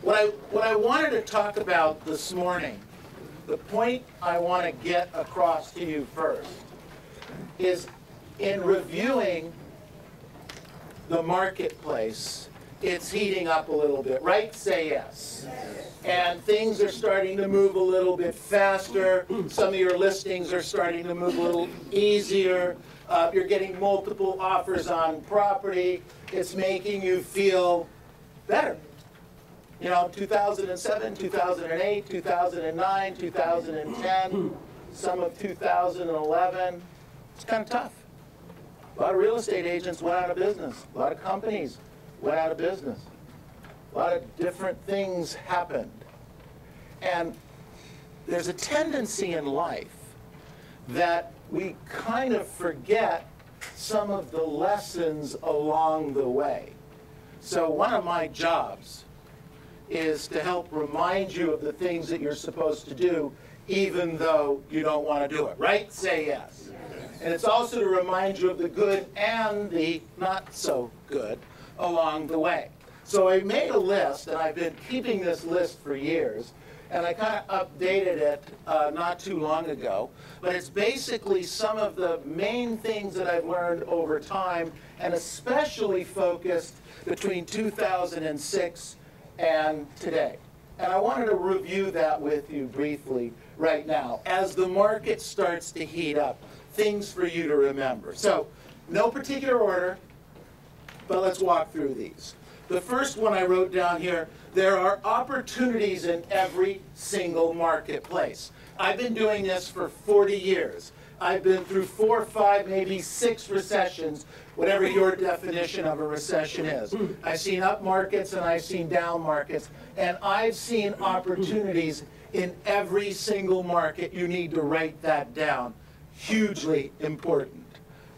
What I wanted to talk about this morning, the point I want to get across to you first, is in reviewing the marketplace, it's heating up a little bit, right? Say yes. And things are starting to move a little bit faster. Some of your listings are starting to move a little easier. You're getting multiple offers on property. It's making you feel better. You know, 2007, 2008, 2009, 2010, some of 2011. It's kind of tough. A lot of real estate agents went out of business. A lot of companies went out of business. A lot of different things happened. And there's a tendency in life that we kind of forget some of the lessons along the way. So one of my jobs is to help remind you of the things that you're supposed to do, even though you don't want to do it, right? Say yes. And it's also to remind you of the good and the not so good along the way. So I made a list, and I've been keeping this list for years, and I kind of updated it not too long ago. But it's basically some of the main things that I've learned over time, and especially focused between 2006 and today. And I wanted to review that with you briefly right now. As the market starts to heat up, things for you to remember. So, no particular order, but let's walk through these. The first one I wrote down here, there are opportunities in every single marketplace. I've been doing this for 40 years. I've been through 4, 5, maybe 6 recessions, whatever your definition of a recession is. I've seen up markets and I've seen down markets, and I've seen opportunities in every single market. You need to write that down. Hugely important.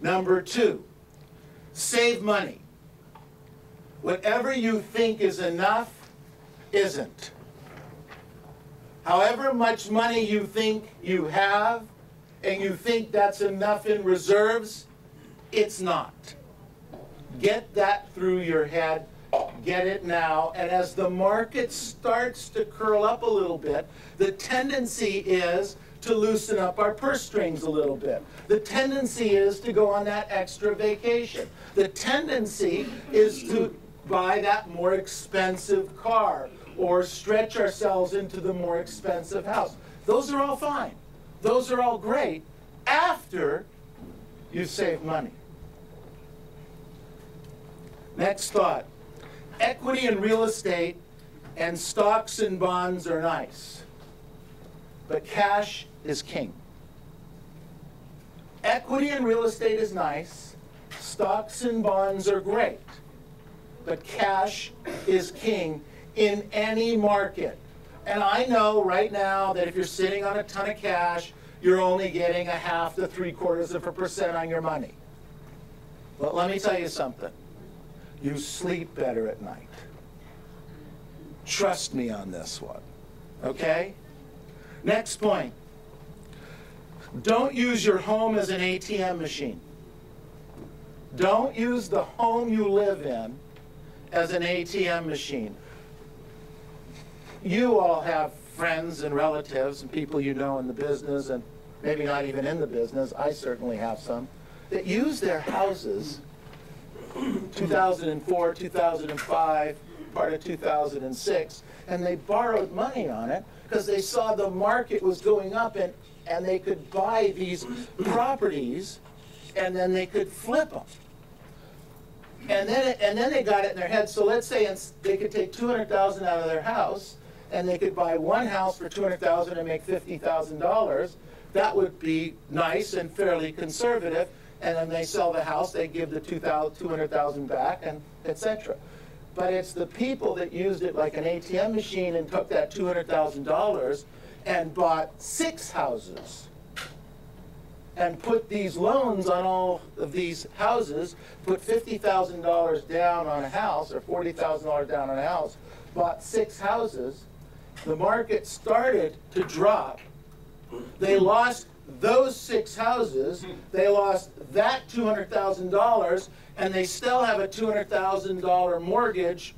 Number 2, save money. Whatever you think is enough, isn't. However much money you think you have, and you think that's enough in reserves, it's not. Get that through your head. Get it now. And as the market starts to curl up a little bit, the tendency is to loosen up our purse strings a little bit. The tendency is to go on that extra vacation. The tendency is to buy that more expensive car or stretch ourselves into the more expensive house. Those are all fine. Those are all great after you save money. Next thought. Equity in real estate and stocks and bonds are nice, but cash is king. Equity in real estate is nice, stocks and bonds are great, but cash is king in any market. And I know right now that if you're sitting on a ton of cash, you're only getting 0.5 to 0.75% on your money. But let me tell you something. You sleep better at night. Trust me on this one. Okay? Next point. Don't use your home as an ATM machine. Don't use the home you live in as an ATM machine. You all have friends and relatives and people you know in the business, and maybe not even in the business, I certainly have some, that use their houses 2004, 2005, part of 2006, and they borrowed money on it because they saw the market was going up, and they could buy these properties and then they could flip them. And then they got it in their head, so let's say they could take $200,000 out of their house and they could buy one house for $200,000 and make $50,000. That would be nice and fairly conservative. And then they sell the house, they give the $200,000 back, and etc. But it's the people that used it like an ATM machine and took that $200,000 and bought 6 houses and put these loans on all of these houses, put $50,000 down on a house or $40,000 down on a house, bought 6 houses. The market started to drop. They lost those 6 houses, they lost that $200,000, and they still have a $200,000 mortgage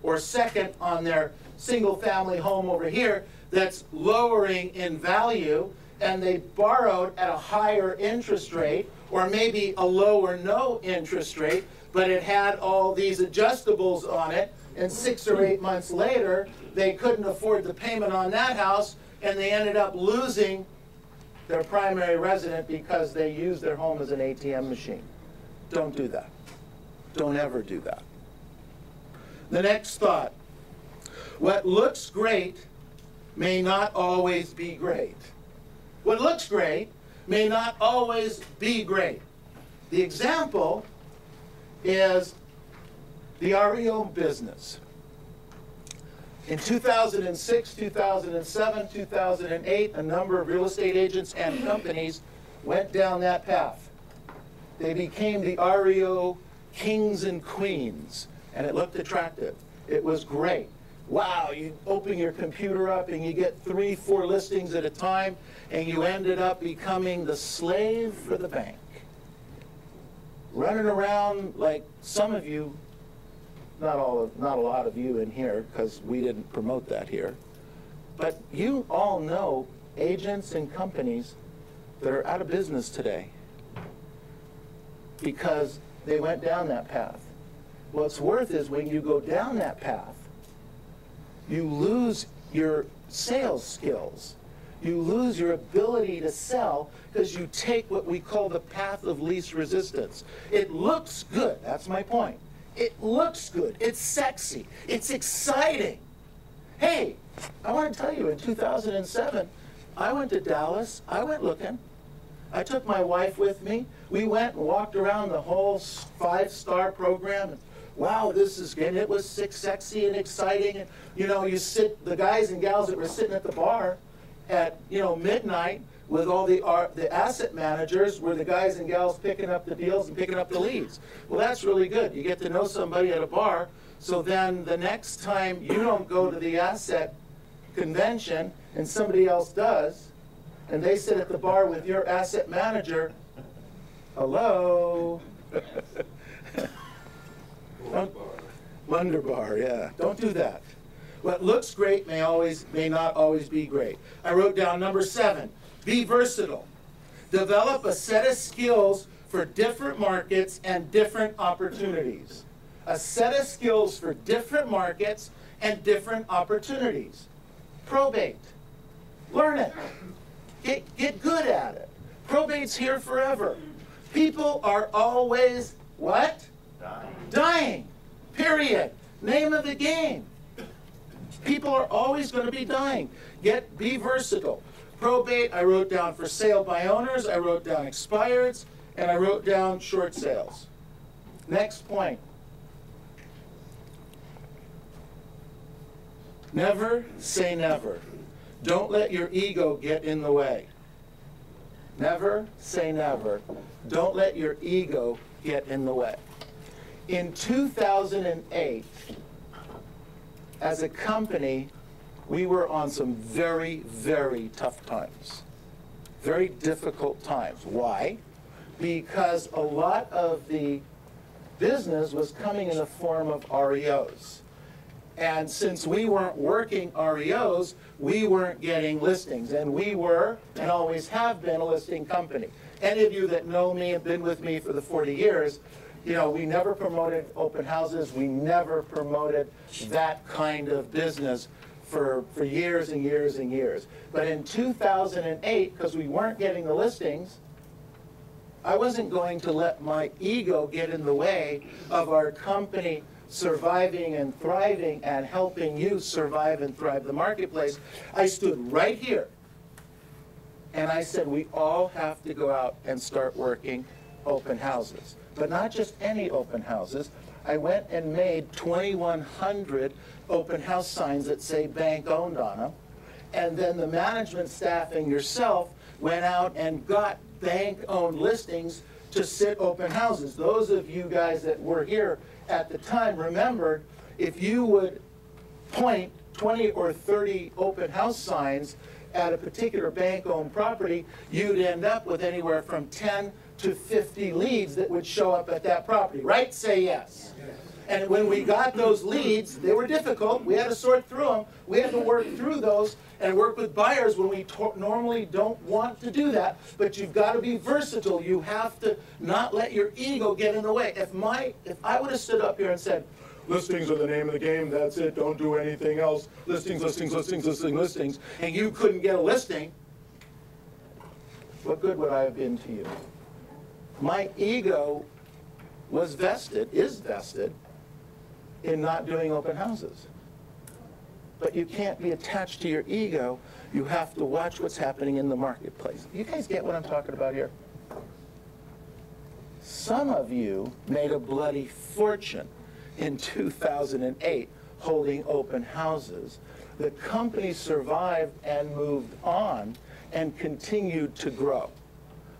or second on their single-family home over here that's lowering in value, and they borrowed at a higher interest rate, or maybe a low or no interest rate, but it had all these adjustables on it, and 6 or 8 months later, they couldn't afford the payment on that house, and they ended up losing their primary resident because they used their home as an ATM machine. Don't do that. Don't ever do that. The next thought. What looks great may not always be great. What looks great may not always be great. The example is the REO business. In 2006, 2007, 2008, a number of real estate agents and companies went down that path. They became the REO kings and queens, and it looked attractive. It was great. Wow, you open your computer up and you get 3, 4 listings at a time, and you ended up becoming the slave for the bank. Running around like some of you, not a lot of you in here, because we didn't promote that here, but you all know agents and companies that are out of business today because they went down that path. What's worth is when you go down that path, you lose your sales skills. You lose your ability to sell because you take what we call the path of least resistance. It looks good. That's my point. It looks good. It's sexy. It's exciting. Hey, I want to tell you, in 2007, I went to Dallas. I went looking. I took my wife with me. We went and walked around the whole 5-star program. And, wow, this is good. It was sexy and exciting. And, you know, you sit, the guys and gals that were sitting at the bar at, you know, midnight with all the asset managers were the guys and gals picking up the deals and picking up the leads. Well, that's really good. You get to know somebody at a bar, so then the next time you don't go to the asset convention and somebody else does, and they sit at the bar with your asset manager, hello? Wonder bar, yeah. Don't do that. What looks great may not always be great. I wrote down number 7, be versatile. Develop a set of skills for different markets and different opportunities. A set of skills for different markets and different opportunities. Probate. Learn it. Get good at it. Probate's here forever. People are always, what? Dying. Period. Name of the game. People are always going to be dying. Be versatile. Probate, I wrote down for sale by owners, I wrote down expireds, and I wrote down short sales. Next point. Never say never. Don't let your ego get in the way. Never say never. Don't let your ego get in the way. In 2008, as a company, we were on some very, very tough times. Very difficult times. Why? Because a lot of the business was coming in the form of REOs. And since we weren't working REOs, we weren't getting listings. And we were, and always have been, a listing company. Any of you that know me and been with me for the 40 years, you know, we never promoted open houses. We never promoted that kind of business for years and years and years. But in 2008, because we weren't getting the listings, I wasn't going to let my ego get in the way of our company surviving and thriving and helping you survive and thrive the marketplace. I stood right here and I said, we all have to go out and start working open houses. But not just any open houses. I went and made 2,100 open house signs that say bank owned on them. And then the management staff and yourself went out and got bank owned listings to sit open houses. Those of you guys that were here at the time remembered, if you would point 20 or 30 open house signs at a particular bank owned property, you'd end up with anywhere from 10 to 50 leads that would show up at that property, right? Say yes. And when we got those leads, they were difficult. We had to sort through them. We had to work through those and work with buyers when we normally don't want to do that. But you've got to be versatile. You have to not let your ego get in the way. If I would have stood up here and said, listings are the name of the game, that's it, don't do anything else, listings, listings, listings, listings, listings, and you couldn't get a listing, what good would I have been to you? My ego is vested in not doing open houses. But you can't be attached to your ego. You have to watch what's happening in the marketplace. You guys get what I'm talking about here? Some of you made a bloody fortune in 2008 holding open houses. The company survived and moved on and continued to grow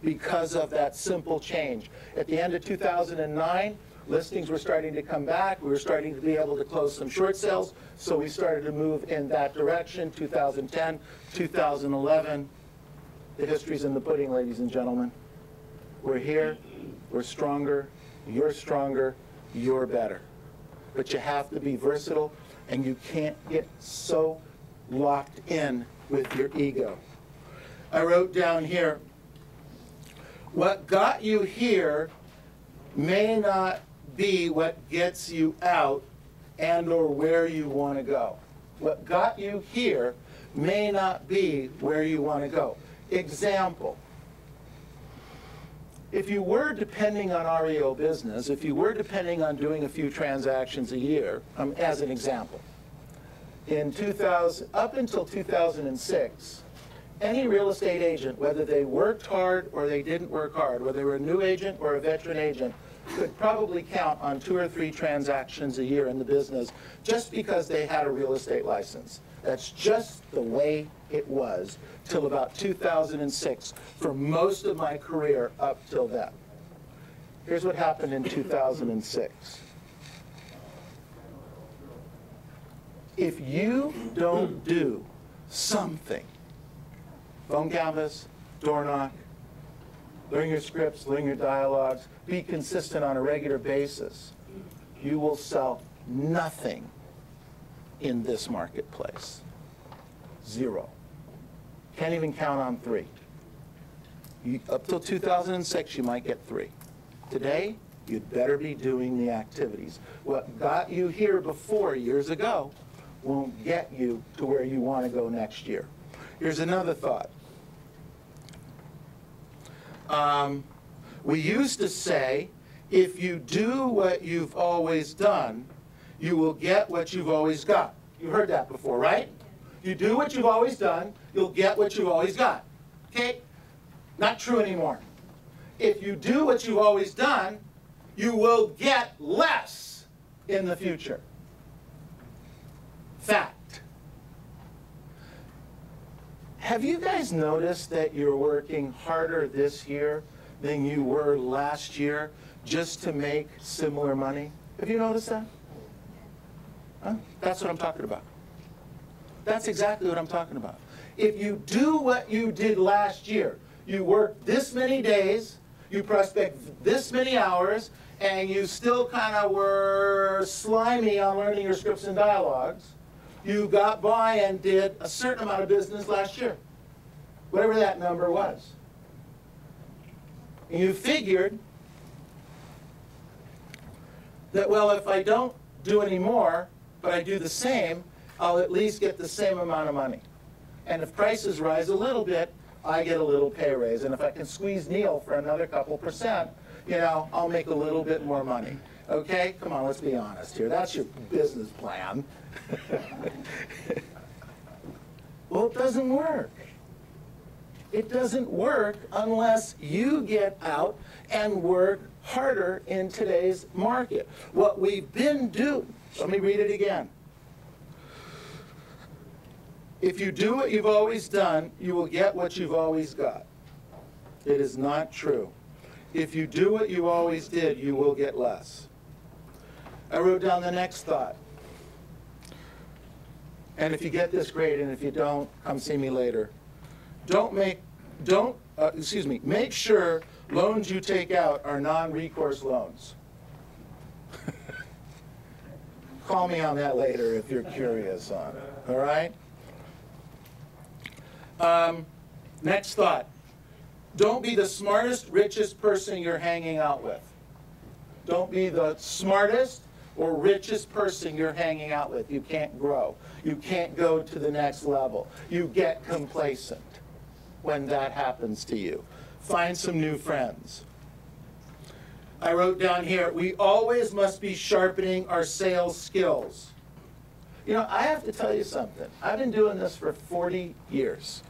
because of that simple change. At the end of 2009, listings were starting to come back. We were starting to be able to close some short sales, so we started to move in that direction. 2010, 2011, the history's in the pudding, ladies and gentlemen. We're here, we're stronger, you're better. But you have to be versatile, and you can't get so locked in with your ego. I wrote down here, what got you here may not be what gets you out and or where you want to go. What got you here may not be where you want to go. Example. If you were depending on REO business, if you were depending on doing a few transactions a year, as an example, up until 2006, any real estate agent, whether they worked hard or they didn't work hard, whether they were a new agent or a veteran agent, could probably count on 2 or 3 transactions a year in the business just because they had a real estate license. That's just the way it was till about 2006 for most of my career up till then. Here's what happened in 2006. If you don't do something, phone canvas, door knock, learn your scripts, learn your dialogues, be consistent on a regular basis, you will sell nothing in this marketplace. 0. Can't even count on 3. Up till 2006, you might get 3. Today, you'd better be doing the activities. What got you here before, years ago, won't get you to where you want to go next year. Here's another thought. We used to say, if you do what you've always done, you will get what you've always got. You heard that before, right? You do what you've always done, you'll get what you've always got. Okay? Not true anymore. If you do what you've always done, you will get less in the future. Fact. Have you guys noticed that you're working harder this year than you were last year just to make similar money? Have you noticed that? Huh? That's what I'm talking about. That's exactly what I'm talking about. If you do what you did last year, you work this many days, you prospect this many hours, and you still kind of were slimy on learning your scripts and dialogues, you got by and did a certain amount of business last year, whatever that number was. And you figured that, well, if I don't do any more, but I do the same, I'll at least get the same amount of money. And if prices rise a little bit, I get a little pay raise. And if I can squeeze Neil for another couple percent, you know, I'll make a little bit more money. Okay? Come on, let's be honest here. That's your business plan. Well, it doesn't work. It doesn't work unless you get out and work harder in today's market. What we've been doing, let me read it again. If you do what you've always done, you will get what you've always got. It is not true. If you do what you always did, you will get less. I wrote down the next thought. And if you get this, great, and if you don't, come see me later. Make sure loans you take out are non-recourse loans. Call me on that later if you're curious on it, all right? Next thought. Don't be the smartest, richest person you're hanging out with. Don't be the smartest or richest person you're hanging out with. You can't grow. You can't go to the next level. You get complacent when that happens to you. Find some new friends. I wrote down here, we always must be sharpening our sales skills. You know, I have to tell you something. I've been doing this for 40 years.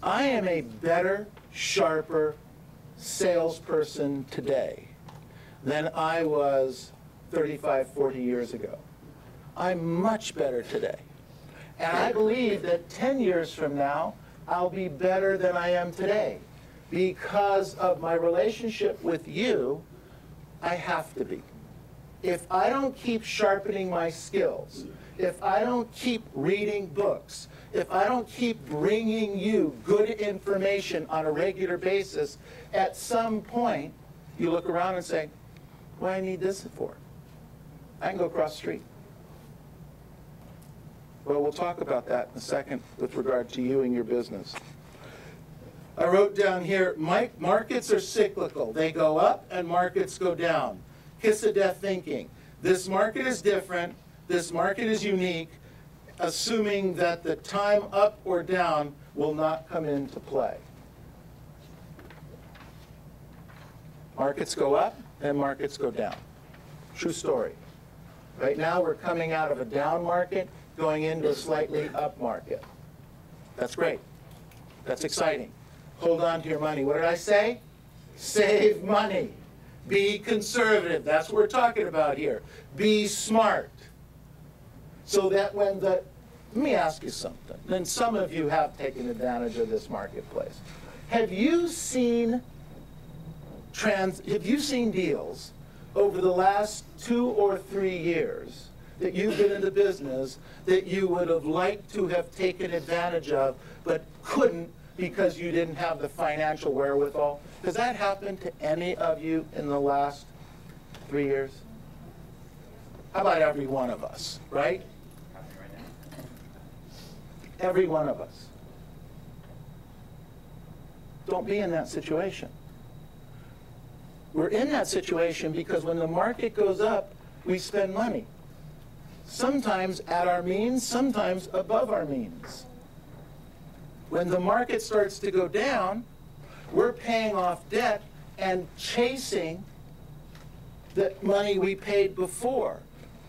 I am a better, sharper salesperson today than I was 35, 40 years ago. I'm much better today. And I believe that 10 years from now, I'll be better than I am today. Because of my relationship with you, I have to be. If I don't keep sharpening my skills, if I don't keep reading books, if I don't keep bringing you good information on a regular basis, at some point, you look around and say, what do I need this for? I can go across the street. Well, we'll talk about that in a second with regard to you and your business. I wrote down here, markets are cyclical. They go up and markets go down. Kiss of death thinking. This market is different. This market is unique, assuming that the time up or down will not come into play. Markets go up and markets go down. True story. Right now we're coming out of a down market, going into a slightly up market. That's great. That's exciting. Hold on to your money. What did I say? Save money. Be conservative. That's what we're talking about here. Be smart. So that when the, let me ask you something. Then some of you have taken advantage of this marketplace. Have you seen deals over the last 2 or 3 years that you've been in the business that you would have liked to have taken advantage of but couldn't because you didn't have the financial wherewithal? Has that happened to any of you in the last 3 years? How about every one of us, right? Every one of us. Don't be in that situation. We're in that situation because when the market goes up, we spend money. Sometimes at our means, sometimes above our means. When the market starts to go down, we're paying off debt and chasing the money we paid before.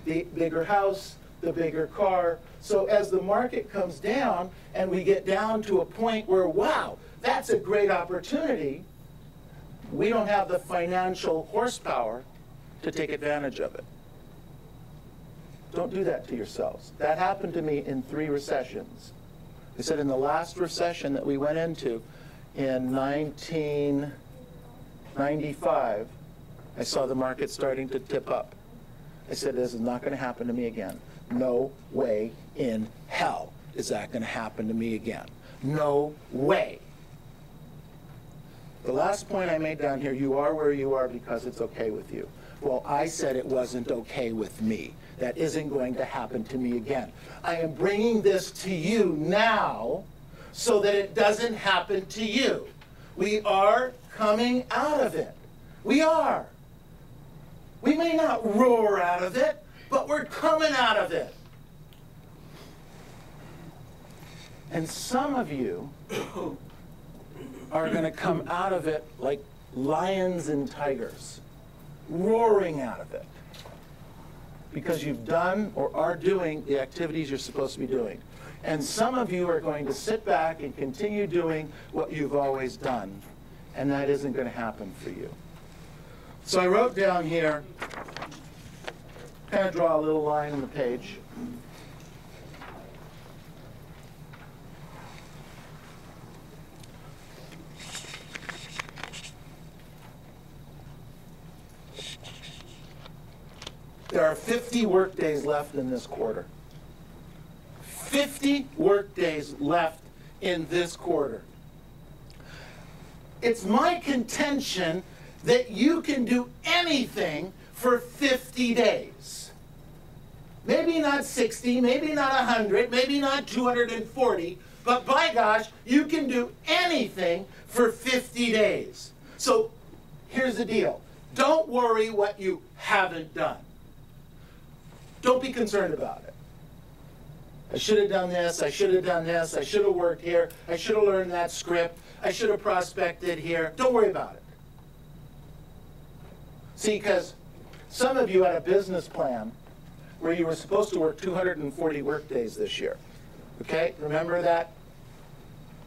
The bigger house, the bigger car. So as the market comes down and we get down to a point where, wow, that's a great opportunity, we don't have the financial horsepower to take advantage of it. Don't do that to yourselves. That happened to me in 3 recessions. I said in the last recession that we went into in 1995, I saw the market starting to tip up. I said, this is not going to happen to me again. No way in hell is that going to happen to me again. No way. The last point I made down here, you are where you are because it's okay with you. Well, I said it wasn't okay with me. That isn't going to happen to me again. I am bringing this to you now so that it doesn't happen to you. We are coming out of it. We are. We may not roar out of it, but we're coming out of it. And some of you are going to come out of it like lions and tigers, roaring out of it, because you've done or are doing the activities you're supposed to be doing. And some of you are going to sit back and continue doing what you've always done, and that isn't going to happen for you. So I wrote down here, kind of draw a little line on the page. There are 50 work days left in this quarter. 50 work days left in this quarter. It's my contention that you can do anything for 50 days. Maybe not 60, maybe not 100, maybe not 240, but by gosh, you can do anything for 50 days. So here's the deal. Don't worry what you haven't done. Don't be concerned about it. I should have done this, I should have done this, I should have worked here, I should have learned that script, I should have prospected here. Don't worry about it. See, because some of you had a business plan where you were supposed to work 240 work days this year. Okay, remember that?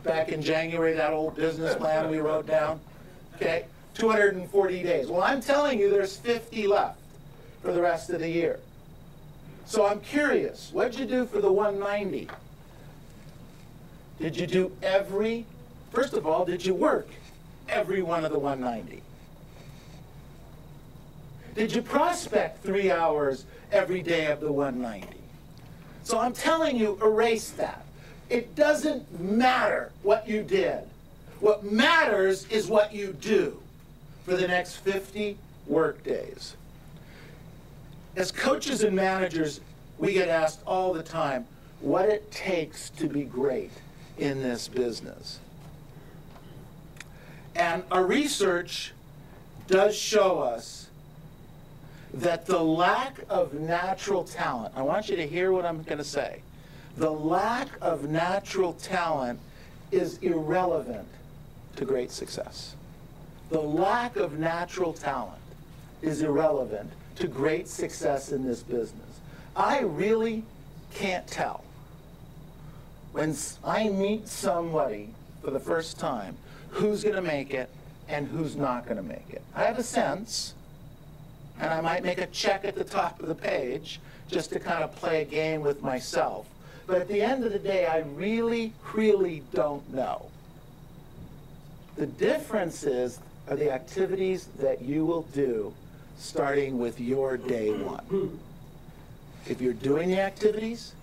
Back in January, that old business plan we wrote down? Okay, 240 days. Well, I'm telling you there's 50 left for the rest of the year. So I'm curious, what'd you do for the 190? Did you do first of all, did you work every one of the 190? Did you prospect 3 hours every day of the 190? So I'm telling you, erase that. It doesn't matter what you did. What matters is what you do for the next 50 work days. As coaches and managers, we get asked all the time what it takes to be great in this business. And our research does show us that the lack of natural talent, I want you to hear what I'm going to say, the lack of natural talent is irrelevant to great success. The lack of natural talent is irrelevant to great success in this business. I really can't tell when I meet somebody for the first time who's going to make it and who's not going to make it. I have a sense, and I might make a check at the top of the page just to kind of play a game with myself. But at the end of the day, I really, really don't know. The difference are the activities that you will do starting with your day one. If you're doing the activities,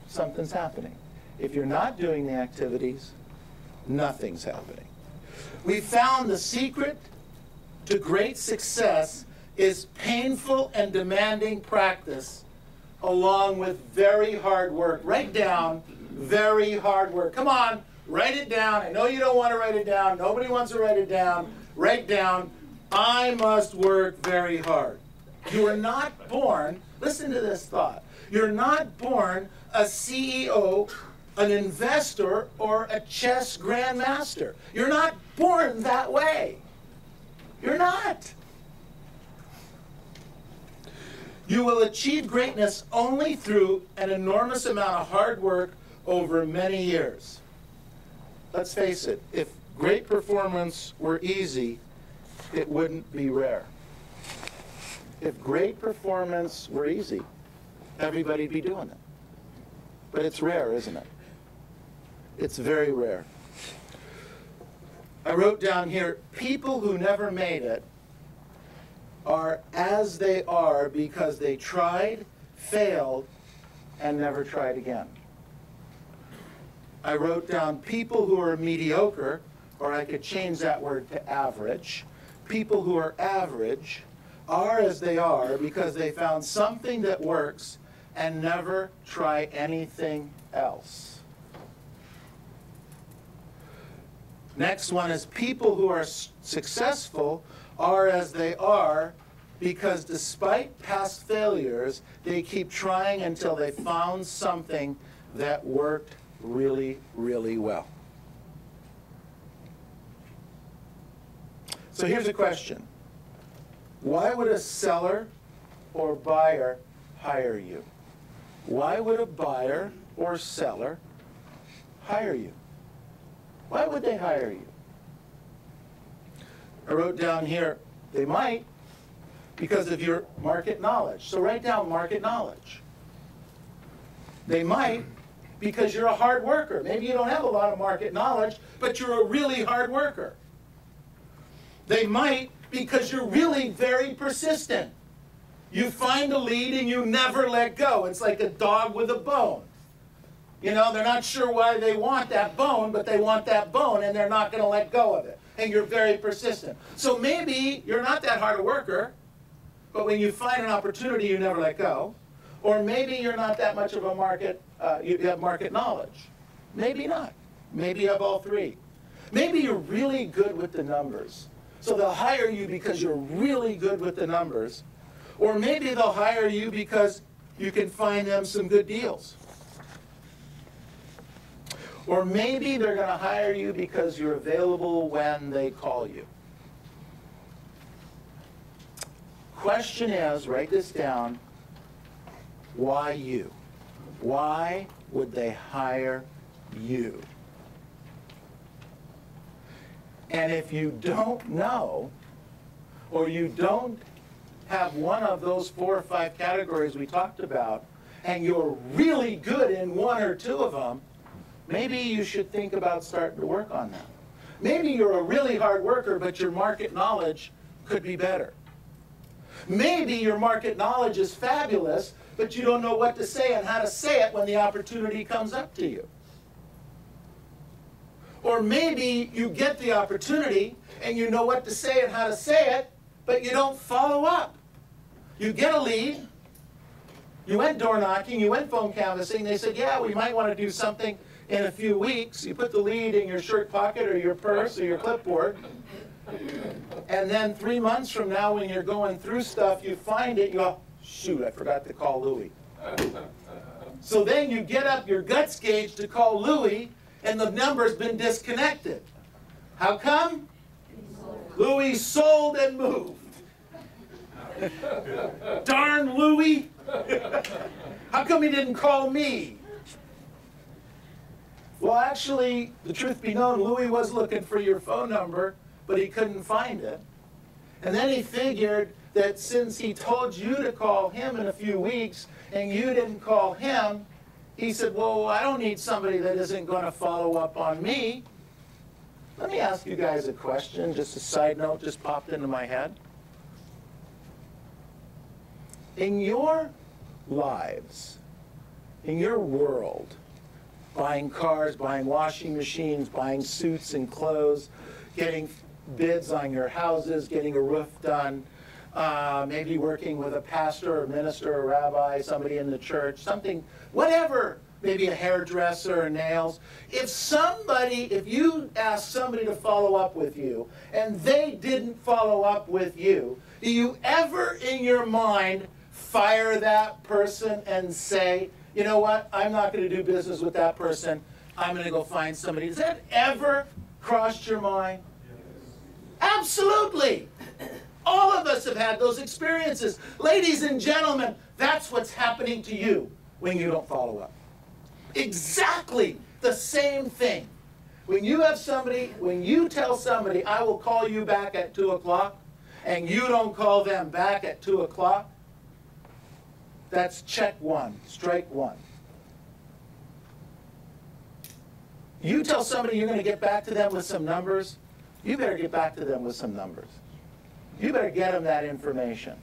something's happening. If you're not doing the activities, nothing's happening. We found the secret to great success is painful and demanding practice along with very hard work. Write down very hard work. Come on, write it down. I know you don't want to write it down. Nobody wants to write it down. Write down, I must work very hard. You are not born, listen to this thought, you're not born a CEO, an investor, or a chess grandmaster. You're not born that way. You're not. You will achieve greatness only through an enormous amount of hard work over many years. Let's face it, if great performance were easy, it wouldn't be rare. If great performance were easy, everybody'd be doing it. But it's rare, isn't it? It's very rare. I wrote down here, people who never made it are as they are because they tried, failed, and never tried again. I wrote down people who are mediocre, or I could change that word to average. People who are average are as they are because they found something that works and never try anything else. Next one is people who are successful are as they are because despite past failures, they keep trying until they found something that worked really, really well. So here's a question. Why would a seller or buyer hire you? Why would a buyer or seller hire you? Why would they hire you? I wrote down here, they might because of your market knowledge. So write down market knowledge. They might because you're a hard worker. Maybe you don't have a lot of market knowledge, but you're a really hard worker. They might because you're really very persistent. You find a lead and you never let go. It's like a dog with a bone. You know, they're not sure why they want that bone, but they want that bone and they're not going to let go of it. And you're very persistent. So maybe you're not that hard a worker, but when you find an opportunity, you never let go. Or maybe you're not that much of a market, you have market knowledge. Maybe not. Maybe you have all three. Maybe you're really good with the numbers. So they'll hire you because you're really good with the numbers. Or maybe they'll hire you because you can find them some good deals. Or maybe they're going to hire you because you're available when they call you. Question is, write this down, why you? Why would they hire you? And if you don't know, or you don't have one of those 4 or 5 categories we talked about, and you're really good in 1 or 2 of them, maybe you should think about starting to work on them. Maybe you're a really hard worker, but your market knowledge could be better. Maybe your market knowledge is fabulous, but you don't know what to say and how to say it when the opportunity comes up to you. Or maybe you get the opportunity and you know what to say and how to say it, but you don't follow up. You get a lead, you went door knocking, you went phone canvassing, they said, yeah, we might want to do something in a few weeks. You put the lead in your shirt pocket or your purse or your clipboard, and then 3 months from now when you're going through stuff, you find it, you go, shoot, I forgot to call Louis. So then you get up your guts gauge to call Louis, and the number's been disconnected. How come? Louis sold and moved. Darn Louis. How come he didn't call me? Well, actually, the truth be known, Louis was looking for your phone number, but he couldn't find it. And then he figured that since he told you to call him in a few weeks and you didn't call him, he said, well, I don't need somebody that isn't going to follow up on me. Let me ask you guys a question, just a side note just popped into my head. In your lives, in your world, buying cars, buying washing machines, buying suits and clothes, getting bids on your houses, getting a roof done, maybe working with a pastor or minister or rabbi, somebody in the church, something, whatever, maybe a hairdresser or nails. If you ask somebody to follow up with you and they didn't follow up with you, do you ever in your mind fire that person and say, you know what, I'm not going to do business with that person, I'm going to go find somebody? Has that ever crossed your mind? Absolutely. All of us have had those experiences. Ladies and gentlemen, that's what's happening to you when you don't follow up. Exactly the same thing. When you have somebody, when you tell somebody, I will call you back at 2 o'clock, and you don't call them back at 2 o'clock, that's check 1, strike 1. You tell somebody you're going to get back to them with some numbers, you better get back to them with some numbers. You better get them that information.